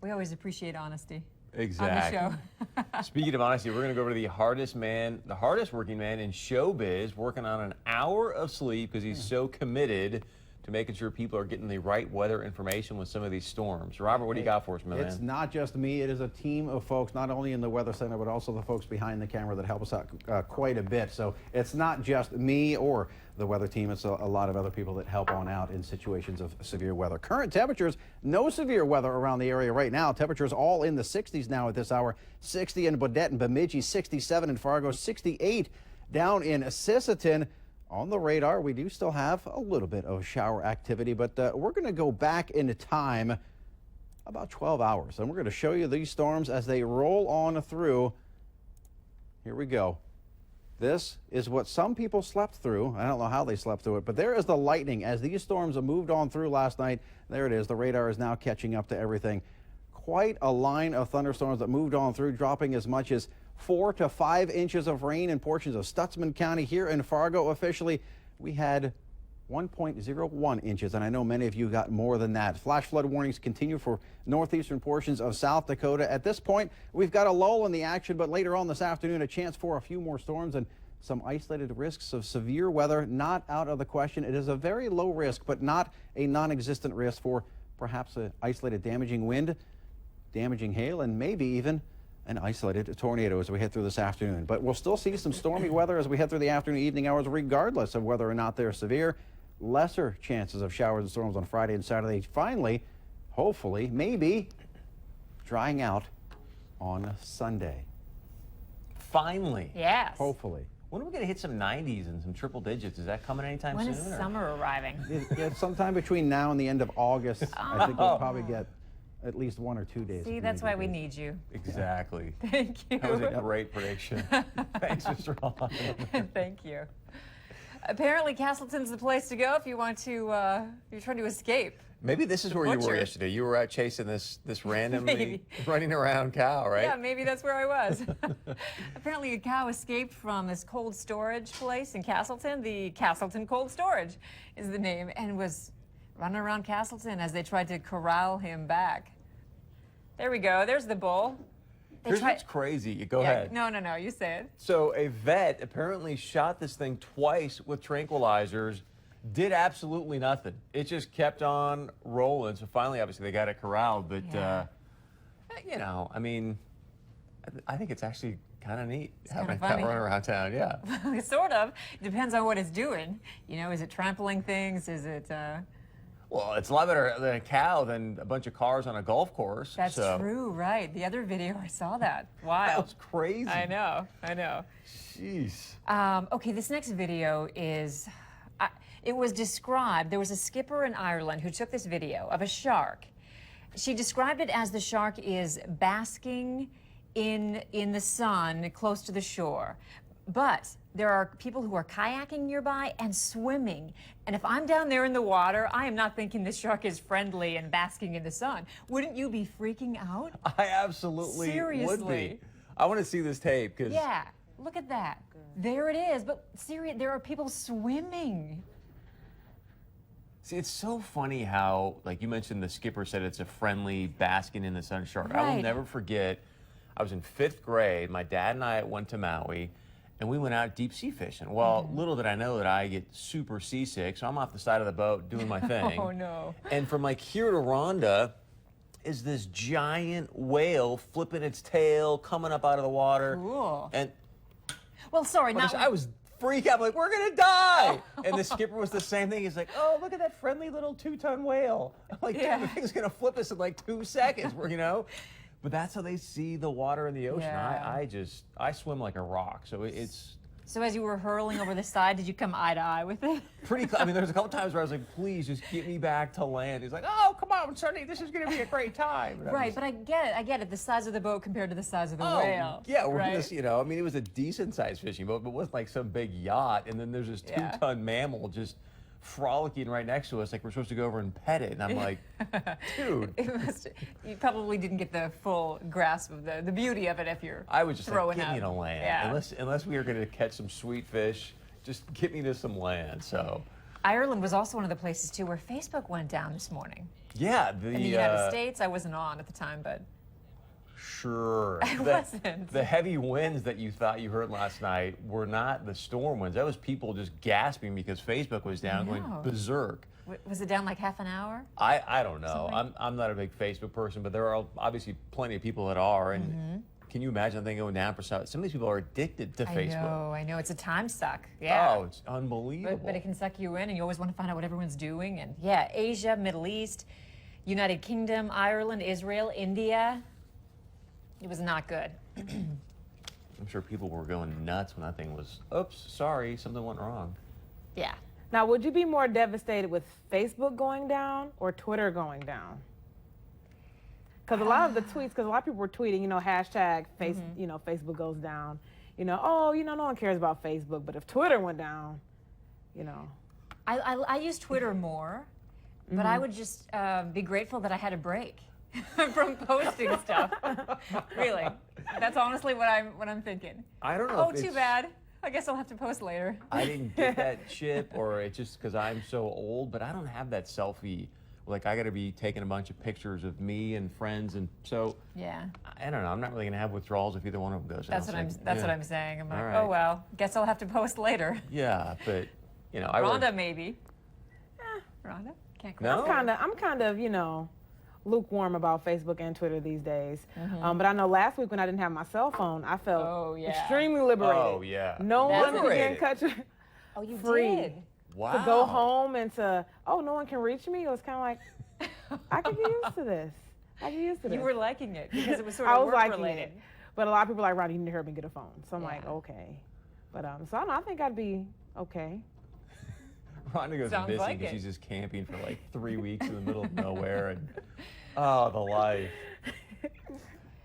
We always appreciate honesty. Exactly. On the show. Speaking of honesty, we're going to go over to the hardest working man in showbiz, working on an hour of sleep because he's so committed to making sure people are getting the right weather information with some of these storms. Robert, what do you got for us, my man? It's not just me. It is a team of folks, not only in the Weather Center, but also the folks behind the camera that help us out quite a bit. So it's not just me or the weather team. It's a lot of other people that help on out in situations of severe weather. Current temperatures, no severe weather around the area right now. Temperatures all in the 60s now at this hour. 60 in Baudette and Bemidji, 67 in Fargo, 68 down in Sisseton. On the radar, we do still have a little bit of shower activity, but we're going to go back into time about 12 hours, and we're going to show you these storms as they roll on through. Here we go. This is what some people slept through. I don't know how they slept through it, but there is the lightning as these storms have moved on through last night. There it is. The radar is now catching up to everything. Quite a line of thunderstorms that moved on through, dropping as much as 4 to 5 inches of rain in portions of Stutzman County. Here in Fargo, officially, we had 1.01 inches, and I know many of you got more than that. Flash flood warnings continue for northeastern portions of South Dakota. At this point, we've got a lull in the action, but later on this afternoon, a chance for a few more storms and some isolated risks of severe weather not out of the question. It is a very low risk, but not a non-existent risk for perhaps an isolated damaging wind, damaging hail, and maybe even an isolated tornado as we head through this afternoon. But we'll still see some stormy weather as we head through the afternoon, evening hours, regardless of whether or not they're severe. Lesser chances of showers and storms on Friday and Saturday. Finally, hopefully, maybe drying out on Sunday. Finally. Yes. Hopefully. When are we going to hit some 90s and some triple digits? Is that coming anytime When soon? is summer arriving? It's sometime between now and the end of August. I think we'll probably get at least 1 or 2 days. See, that's why we need you. Exactly. Thank you. That was a great prediction. Thanks, Mr. Hahn. Thank you. Apparently, Castleton's the place to go if you want to. You're trying to escape. Maybe this is where you were butcher. yesterday. You were out chasing this randomly Maybe. running around cow, right? Yeah, maybe that's where I was. Apparently, a cow escaped from this cold storage place in Castleton. The Castleton Cold Storage is the name, and was running around Castleton as they tried to corral him back. There we go. There's the bull. Here's what's crazy. Go ahead. No, you say it. So a vet apparently shot this thing twice with tranquilizers, did absolutely nothing. It just kept on rolling. So finally, obviously, they got it corralled. But, you know, I mean, I think it's actually kind of neat having that running around town. Yeah. Sort of. It depends on what it's doing. You know, is it trampling things? Is it... Well, it's a lot better than a cow than a bunch of cars on a golf course. That's true, right. The other video, I saw that. Wow. That was crazy. I know. Jeez. Okay, this next video is, it was described, there was a skipper in Ireland who took this video of a shark. She described it as the shark is basking in the sun close to the shore. But there are people who are kayaking nearby and swimming. And if I'm down there in the water, I am not thinking this shark is friendly and basking in the sun. Wouldn't you be freaking out? I absolutely would be. I want to see this tape because... Yeah, look at that. There it is. But seriously, there are people swimming. See, it's so funny how, like you mentioned, the skipper said it's a friendly basking in the sun shark. Right. I will never forget, I was in 5th grade. My dad and I went to Maui. And we went out deep sea fishing. Well, little did I know that I get super seasick, so I'm off the side of the boat doing my thing. Oh, no. And from like here to Rhonda is this giant whale flipping its tail, coming up out of the water. Cool. And well, sorry, not... I was freaking out, like, we're gonna die! And the skipper was the same thing. He's like, oh, look at that friendly little 2-ton whale. I'm like, dude, the thing's gonna flip us in like 2 seconds, you know? But that's how they see the water in the ocean. Yeah. I swim like a rock, so it's... So as you were hurling over the side, did you come eye to eye with it? I mean, there's a couple times where I was like, please just get me back to land. He's like, oh, come on, Sonny, this is going to be a great time. Right, but I get it, the size of the boat compared to the size of the whale. Yeah, we're just, you know, I mean, it was a decent-sized fishing boat, but it wasn't like some big yacht, and then there's this 2-ton mammal just frolicking right next to us, like we're supposed to go over and pet it, and I'm like, dude. You probably didn't get the full grasp of the beauty of it if you're I was just throwing like, get out. me to land. Yeah. Unless we are going to catch some sweet fish, just get me to some land, so. Ireland was also one of the places, too, where Facebook went down this morning. Yeah, In the United States, I wasn't on at the time, but Sure. I wasn't. The heavy winds that you thought you heard last night were not the storm winds. That was people just gasping because Facebook was down, going berserk. Was it down like half an hour? I don't know. I'm not a big Facebook person, but there are obviously plenty of people that are. And can you imagine that thing going down for some of these people are addicted to Facebook. I know. It's a time suck. Yeah. Oh, it's unbelievable. But it can suck you in, and you always want to find out what everyone's doing. And yeah, Asia, Middle East, United Kingdom, Ireland, Israel, India. It was not good. I'm sure people were going nuts when that thing was, oops, sorry, something went wrong. Yeah. Now, would you be more devastated with Facebook going down or Twitter going down? Because a lot of the tweets, because a lot of people were tweeting, you know, hashtag face, you know, Facebook goes down. You know, oh, you know, no one cares about Facebook, but if Twitter went down, you know. I use Twitter more, but I would just be grateful that I had a break from posting stuff. Really, that's honestly what I'm thinking. I don't know. Oh, too bad. I guess I'll have to post later. I didn't get that chip, or it's just because I'm so old, but I don't have that selfie. Like, I got to be taking a bunch of pictures of me and friends, and so Yeah. I don't know. I'm not really gonna have withdrawals if either one of them goes. That's what I'm saying. I'm like, All right. oh well, guess I'll have to post later. Yeah, but you know, Rhonda maybe. Rhonda can't. No? I'm kind of, you know, lukewarm about Facebook and Twitter these days. But I know last week when I didn't have my cell phone, I felt extremely liberated. Oh yeah. No That's one could get in touch with Oh, you free. did. Wow. To go home and to, oh, no one can reach me. It was kind of like, I could get used to this. I get used to this. You were liking it because it was sort I of was work liking related. it. But a lot of people are like, Ronnie, you need to hurry up and get a phone. So I'm Yeah. like, okay. But so I don't know, I think I'd be okay. Rhonda goes Sounds missing like because it. she's just camping for like 3 weeks in the middle of nowhere, and oh, the life.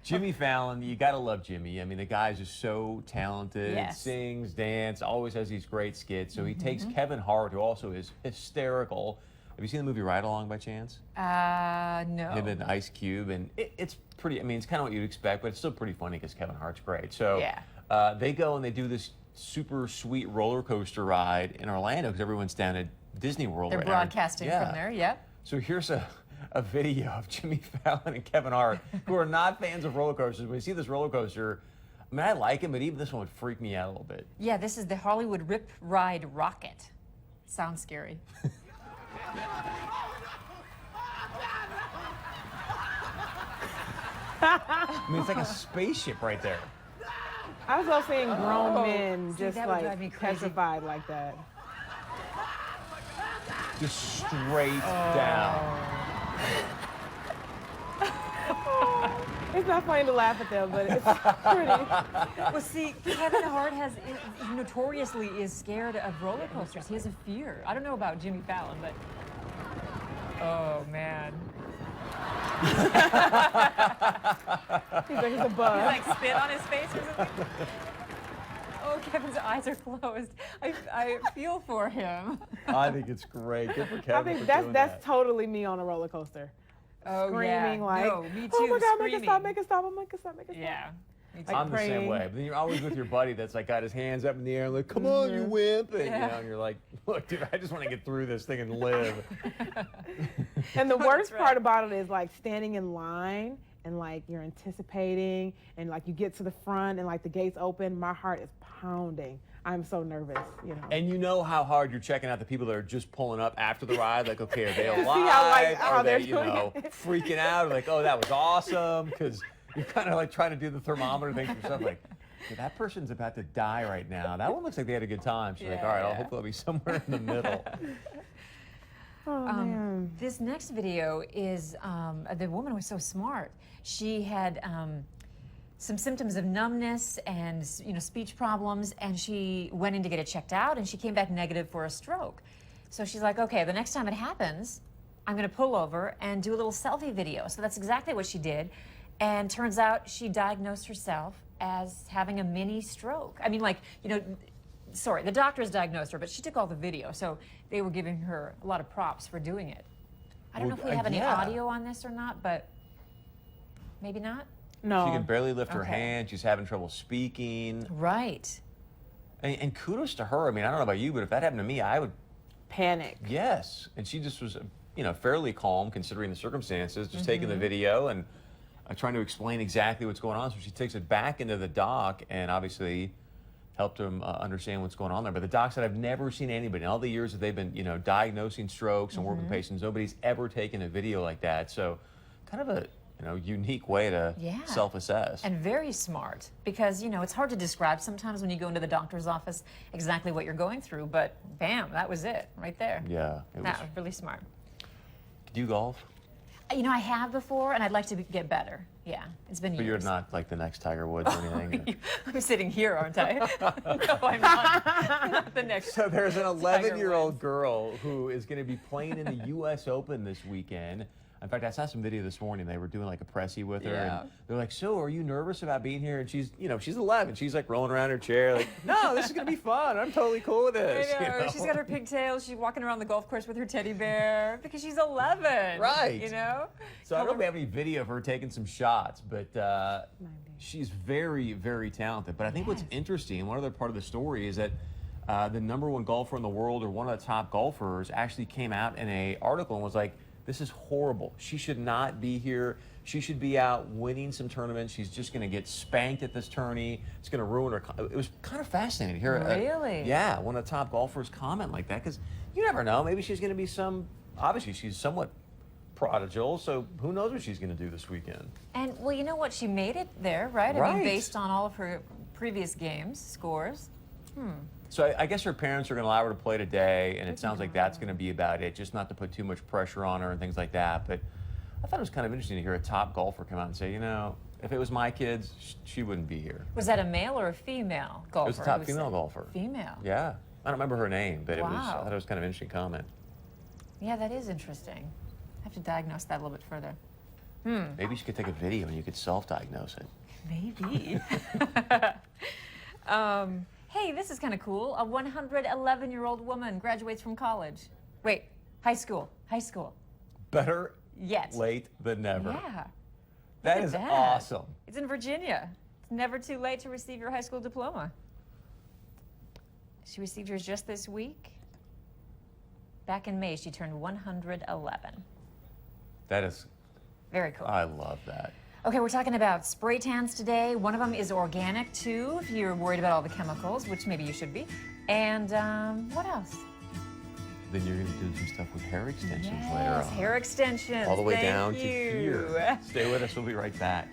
Jimmy Fallon, you gotta love Jimmy. I mean, the guy's just so talented. Yes. Sings, dances, always has these great skits. So he takes Kevin Hart, who also is hysterical. Have you seen the movie Ride Along by chance? No. Him and Ice Cube, and it's pretty. I mean, it's kind of what you'd expect, but it's still pretty funny because Kevin Hart's great. So Yeah. they go and they do this super sweet roller coaster ride in Orlando because everyone's down at Disney World. They're right now. broadcasting Yeah. from there. Yep. So here's a video of Jimmy Fallon and Kevin Hart, who are not fans of roller coasters. When you see this roller coaster, I mean, I like it, but even this one would freak me out a little bit. Yeah, this is the Hollywood Rip Ride Rocket. Sounds scary. I mean, it's like a spaceship right there. I was also seeing grown men See, just that would drive me like crazy. petrified like that. Just straight down. It's not funny to laugh at them, but it's pretty. Well, see, Kevin Hart notoriously is scared of roller coasters. He has a fear. I don't know about Jimmy Fallon, but oh man, He's a bug. like spit on his face or something. Oh, Kevin's eyes are closed. I feel for him. I think it's great. Good for Kevin. I think for that's doing that's that. totally me on a roller coaster. Oh Screaming yeah. like, No, me too. oh my God, screaming. make it stop, make it stop, make it stop, make it stop. Yeah. Me too. Like I'm the same praying. way. But then you're always with your buddy that's like got his hands up in the air, like, come on, you wimp. And, you Yeah. know, and you're like, look, dude, I just want to get through this thing and live. And the That's worst right. part about it is like standing in line and like you're anticipating and like you get to the front and like the gates open, my heart is pounding. I'm so nervous, you know. And you know how hard you're checking out the people that are just pulling up after the ride. Like, okay, are they alive? how, like, how are they, they're you doing know, it. freaking out? Or like, oh, that was awesome. Because you're kind of like trying to do the thermometer thing for yourself. Like, okay, that person's about to die right now. That one looks like they had a good time. She's like, all right, I'll hope they'll be somewhere in the middle. Oh man. This next video is the woman was so smart. She had some symptoms of numbness and speech problems, and she went in to get it checked out, and she came back negative for a stroke. So she's like, okay, the next time it happens, I'm going to pull over and do a little selfie video. So that's exactly what she did, and turns out she diagnosed herself as having a mini stroke. I mean, like, sorry, the doctors diagnosed her, but she took all the video, so they were giving her a lot of props for doing it. I don't know if we have any yeah. audio on this or not, but maybe not. No. She can barely lift her Okay. hand. She's having trouble speaking. Right. And kudos to her. I mean, I don't know about you, but if that happened to me, I would, Panic. yes. And she just was fairly calm considering the circumstances, just taking the video and trying to explain exactly what's going on. So she takes it back into the doc and obviously helped him understand what's going on there. But the doc said, I've never seen anybody in all the years that they've been, diagnosing strokes and working with patients, nobody's ever taken a video like that. So kind of a, unique way to self-assess. And very smart, because, it's hard to describe sometimes when you go into the doctor's office exactly what you're going through, but bam, that was it right there. Yeah. That was really smart. Do you golf? I have before, and I'd like to get better. Yeah, it's been years. But you're not like the next Tiger Woods or anything? I'm sitting here, aren't I? No, I'm not. I'm not the next. So there's an 11-year-old girl who is going to be playing in the U.S. Open this weekend. In fact, I saw some video this morning. They were doing like a pressy with her, and they're like, "So, are you nervous about being here?" And she's, she's 11. She's like rolling around her chair, like, "No, this is gonna be fun. I'm totally cool with this." I know. She's got her pigtails. She's walking around the golf course with her teddy bear because she's 11. Right. So I don't know if we have any video of her taking some shots, but she's very, very talented. But I think what's interesting, one other part of the story is that the #1 golfer in the world, or one of the top golfers, actually came out in an article and was like, "This is horrible. She should not be here. She should be out winning some tournaments. She's just going to get spanked at this tourney. It's going to ruin her." It was kind of fascinating to hear. Really? One of the top golfers comment like that, because you never know. Maybe she's going to be obviously she's somewhat prodigal, so who knows what she's going to do this weekend. And, well, you know what? She made it there, right? I mean, based on all of her previous games, scores. So I guess her parents are going to allow her to play today, and it sounds like that's going to be about it, just not to put too much pressure on her and things like that. But I thought it was kind of interesting to hear a top golfer come out and say, if it was my kids, she wouldn't be here. Was that a male or a female golfer? It was a top female golfer. Female. Yeah. I don't remember her name, but I Wow. thought it was kind of an interesting comment. Yeah, that is interesting. I have to diagnose that a little bit further. Maybe she could take a video and you could self-diagnose it. Maybe. Hey, this is kind of cool. A 111-year-old woman graduates from college. Wait, high school. Better Yet. late than never. Yeah. That Look is at that. awesome. It's in Virginia. It's never too late to receive your high school diploma. She received hers just this week. Back in May, she turned 111. That is, Very cool. I love that. Okay, we're talking about spray tans today. One of them is organic, too, if you're worried about all the chemicals, which maybe you should be. And what else? Then you're going to do some stuff with hair extensions later Yes, on. hair extensions. All the way Thank down you. to here. Stay with us. We'll be right back.